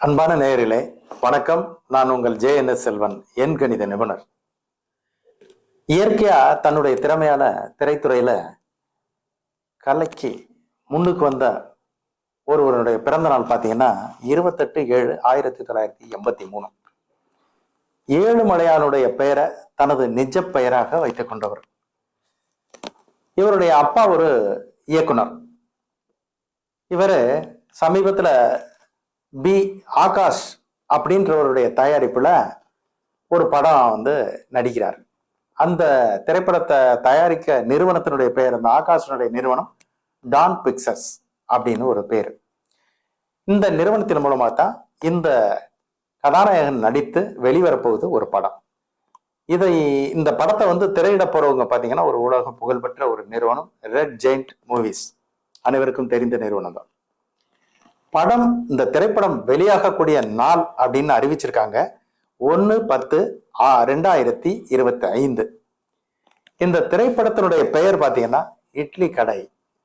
அன்பான நேயர்களே வணக்கம். நான் உங்கள் JNS செல்வன், எண் கணித நிபுணர். இயற்கையா தன்னுடைய திறமையான திரைத்துறையில கலைக்கு முன்னுக்கு வந்த ஒருவருடைய பிறந்த நாள் பார்த்தீங்கன்னா 28/7/1983. ஏழுமலையானுடைய பெயரை தனது நிஜ பெயராக வைத்துக் கொண்டவர். இவருடைய அப்பா ஒரு இயக்குனர். இவரு சமீபத்துல பி ஆகாஷ் அப்படின்றவருடைய தயாரிப்புல ஒரு படம் நடிக்கிறார். அந்த திரைப்படத்தை தயாரிக்க நிறுவனத்தினுடைய பெயர், அந்த ஆகாஷனுடைய நிறுவனம் டான் பிக்சர்ஸ் அப்படின்னு ஒரு பேர். இந்த நிறுவனத்தின் மூலமா தான் இந்த கதாநாயகன் நடித்து வெளிவரப்போகுது ஒரு படம். இந்த படத்தை திரையிட போறவங்க பாத்தீங்கன்னா ஒரு உலக புகழ்பெற்ற ஒரு நிறுவனம், ரெட் ஜெயண்ட் மூவிஸ். அனைவருக்கும் தெரிந்த நிறுவனம் தான். படம், இந்த திரைப்படம் வெளியாகக்கூடிய நாள் அப்படின்னு அறிவிச்சிருக்காங்க 1/10/2025. இந்த திரைப்படத்தினுடைய பெயர் பார்த்தீங்கன்னா இட்லி கடை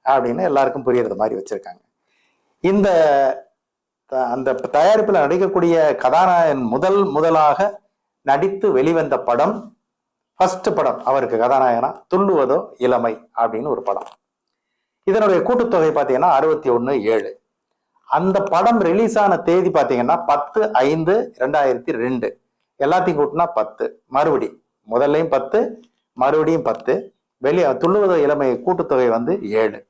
அப்படின்னு எல்லாருக்கும் புரியறது மாதிரி வச்சிருக்காங்க. அந்த தயாரிப்பில் நடிக்கக்கூடிய கதாநாயகன் முதலாக நடித்து வெளிவந்த படம், ஃபர்ஸ்ட் படம் அவருக்கு கதாநாயகனா துள்ளுவதோ இளமை அப்படின்னு ஒரு படம். இதனுடைய கூட்டுத்தொகை பார்த்தீங்கன்னா 61.7. அந்த படம் ரிலீஸ் ஆன தேதி பார்த்தீங்கன்னா 10/5/2002. எல்லாத்தையும் கூட்டினா 10. முதல்லையும் 10, மறுபடியும் 10. துள்ளுவதோ இளமை கூட்டுத்தொகை 7.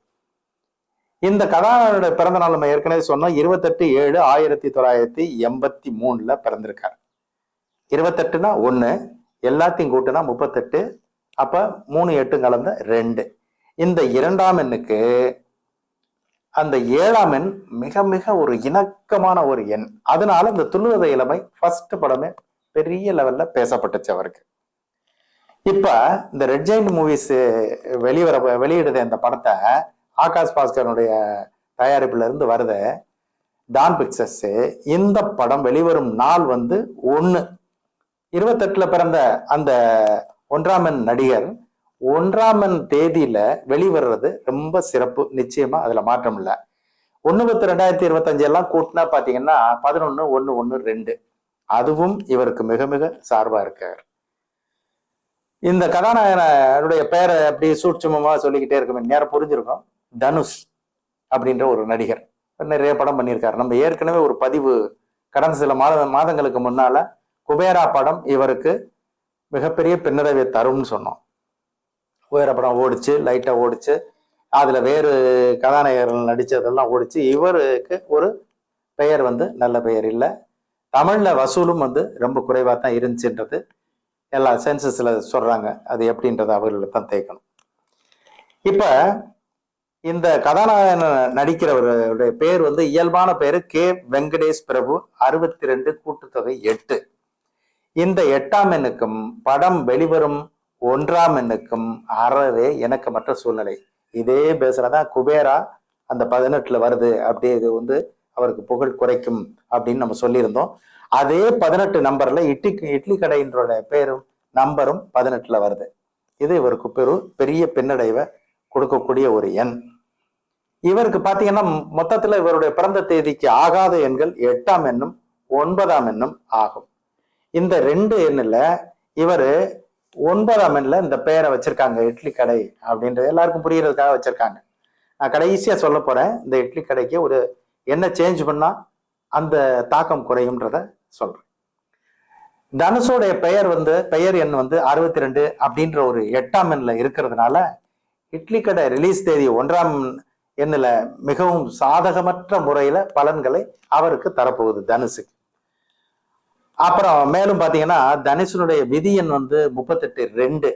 இந்த கதாநாயகனுடைய பிறந்த நாள் நம்ம ஏற்கனவே சொன்னோம். 28/7/1983 பிறந்திருக்காரு. 28னா 1, எல்லாத்தையும் கூட்டினா 38. அப்ப 3 8 கலந்த 2. இந்த 2ஆம் எண்ணுக்கு அந்த 7ஆம் எண் மிக மிக ஒரு இணக்கமான ஒரு எண். அதனால இந்த துள்ளுவத இளமை ஃபர்ஸ்ட் படமே பெரிய லெவல்ல பேசப்பட்டுச்சு அவருக்கு. இப்ப இந்த ரெட் ஜெயண்ட் மூவிஸ் வெளியிடுத இந்த படத்தை ஆகாஷ் பாஸ்கரனுடைய தயாரிப்புல இருந்து வருத டான் பிக்சர்ஸ். இந்த படம் வெளிவரும் நாள் 1/28 பிறந்த அந்த 1ஆம் எண் நடிகர் 1ஆம் எண் தேதியில வெளிவர்றது ரொம்ப சிறப்பு. நிச்சயமா அதுல மாற்றம் இல்லை. 1/10/2025 எல்லாம் கூட்டினா பாத்தீங்கன்னா 11/1/1/2. அதுவும் இவருக்கு மிக மிக சார்பா இருக்காரு. இந்த கதாநாயகனுடைய பெயரை அப்படி சூட்சுமமா சொல்லிக்கிட்டே இருக்க நேரம் புரிஞ்சிருக்கும். தனுஷ் அப்படின்ற ஒரு நடிகர் நிறைய படம் பண்ணியிருக்காரு. நம்ம ஏற்கனவே ஒரு பதிவு கடந்த சில மாதங்களுக்கு முன்னால குபேரா படம் இவருக்கு மிகப்பெரிய பின்னடைவை தரும்னு சொன்னோம். குபேரா படம் ஓடிச்சு, லைட்டா ஓடிச்சு. அதுல வேறு கதாநாயகர்கள் நடிச்சதெல்லாம் ஓடிச்சு. இவருக்கு ஒரு பெயர் நல்ல பெயர் இல்லை. தமிழ்ல வசூலும் ரொம்ப குறைவா தான் இருந்துச்சுன்றது எல்லா சென்சஸ்ல சொல்றாங்க. அது எப்படின்றது அவர்களுக்கு தான் தேய்க்கணும். இப்ப இந்த கதாநாயகன் நடிக்கிறவருடைய பேர் இயல்பான பேரு கே வெங்கடேஷ் பிரபு. 62 கூட்டுத்தொகை 8. இந்த 8ஆம் எண்ணுக்கும் படம் வெளிவரும் 1ஆம் எண்ணுக்கும் அறவே இணக்கமற்ற சூழ்நிலை. இதே பேசுறதான் குபேரா அந்த 18 வருது. அப்படியே இது அவருக்கு புகழ் குறைக்கும் அப்படின்னு நம்ம சொல்லியிருந்தோம். அதே 18 நம்பர்ல இட்லி கடையின்ற பேரும் நம்பரும் 18 வருது. இது இவருக்கு பெரிய பின்னடைவை கொடுக்கக்கூடிய ஒரு எண். இவருக்கு பாத்தீங்கன்னா மொத்தத்துல இவருடைய பிறந்த தேதிக்கு ஆகாத எண்கள் 8ஆம் எண்ணும் 9ஆம் எண்ணும் ஆகும். இந்த 2 எண்ணுல இவரு 9ஆம் எண்ணில் இந்த பெயரை வச்சிருக்காங்க இட்லி கடை அப்படின்றது எல்லாருக்கும் புரியறதுக்காக வச்சிருக்காங்க. நான் கடைசியா சொல்ல போறேன். இந்த இட்லி கடைக்கு ஒரு என்ன சேஞ்ச் பண்ணா அந்த தாக்கம் குறையும்ன்றத சொல்றேன். தனுஷோடைய பெயர் எண் 62 அப்படின்ற ஒரு 8ஆம் எண்ணில் இருக்கிறதுனால இட்லி கடை ரிலீஸ் தேதி 1ஆம் எண்ணில் மிகவும் சாதகமற்ற முறையில பலன்களை அவருக்கு தரப்போகுது தனுஷுக்கு. அப்புறம் மேலும் பாத்தீங்கன்னா தனுஷனுடைய விதி எண் 38/2.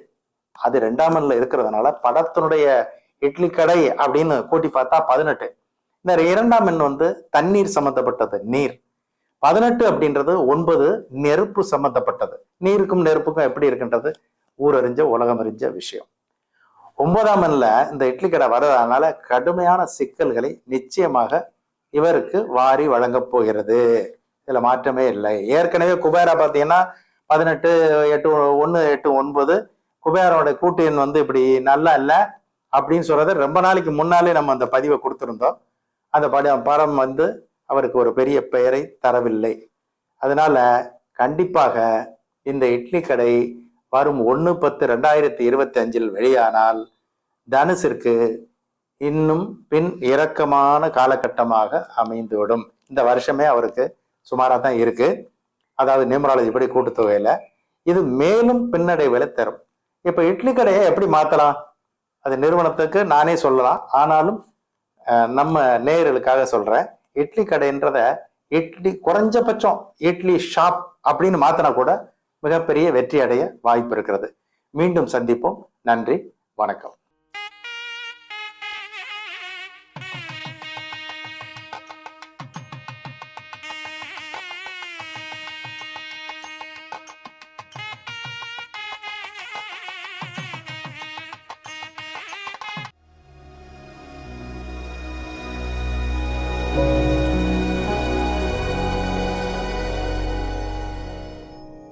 அது 2ஆம் எண்ணில் இருக்கிறதுனால படத்தினுடைய இட்லி கடை அப்படின்னு கூட்டி பார்த்தா 18. இந்த 2ஆம் எண் தண்ணீர் சம்பந்தப்பட்டது, நீர். 18 அப்படின்றது 9 நெருப்பு சம்பந்தப்பட்டது. நீருக்கும் நெருப்புக்கும் எப்படி இருக்குன்றது ஊரறிஞ்ச உலகம் அறிஞ்ச விஷயம். 9ஆம் எண்ணில் இந்த இட்லி கடை வர்றதுனால கடுமையான சிக்கல்களை நிச்சயமாக இவருக்கு வாரி வழங்கப் போகிறது. இதுல மாற்றமே இல்லை. ஏற்கனவே குபேரா பார்த்தீங்கன்னா 18 8 1 8 9 குபேரோட கூட்டு எண் இப்படி நல்லா இல்லை அப்படின்னு சொல்றத ரொம்ப நாளைக்கு முன்னாலே நம்ம அந்த பதிவை கொடுத்திருந்தோம். அந்த படம் அவருக்கு ஒரு பெரிய பெயரை தரவில்லை. அதனால கண்டிப்பாக இந்த இட்லி கடை வரும் 1/10/2025 வெளியானால் தனுஷிற்கு இன்னும் பின் இறக்கமான காலகட்டமாக அமைந்துவிடும். இந்த வருஷமே அவருக்கு சுமாராக தான் இருக்கு. அதாவது நியூமராலஜி படி கூட்டுத்தொகையில இது மேலும் பின்னடைவுகளை தரும். இப்ப இட்லி கடையை எப்படி மாத்தலாம்? அது நிறுவனத்துக்கு நானே சொல்லலாம். ஆனாலும் நம்ம நேயர்களுக்காக சொல்றேன். இட்லி கடைன்றத இட்லி குறைஞ்சபட்சம் இட்லி ஷாப் அப்படின்னு மாத்தினா கூட மிகப்பெரிய வெற்றி அடைய வாய்ப்பு இருக்கிறது. மீண்டும் சந்திப்போம். நன்றி, வணக்கம்.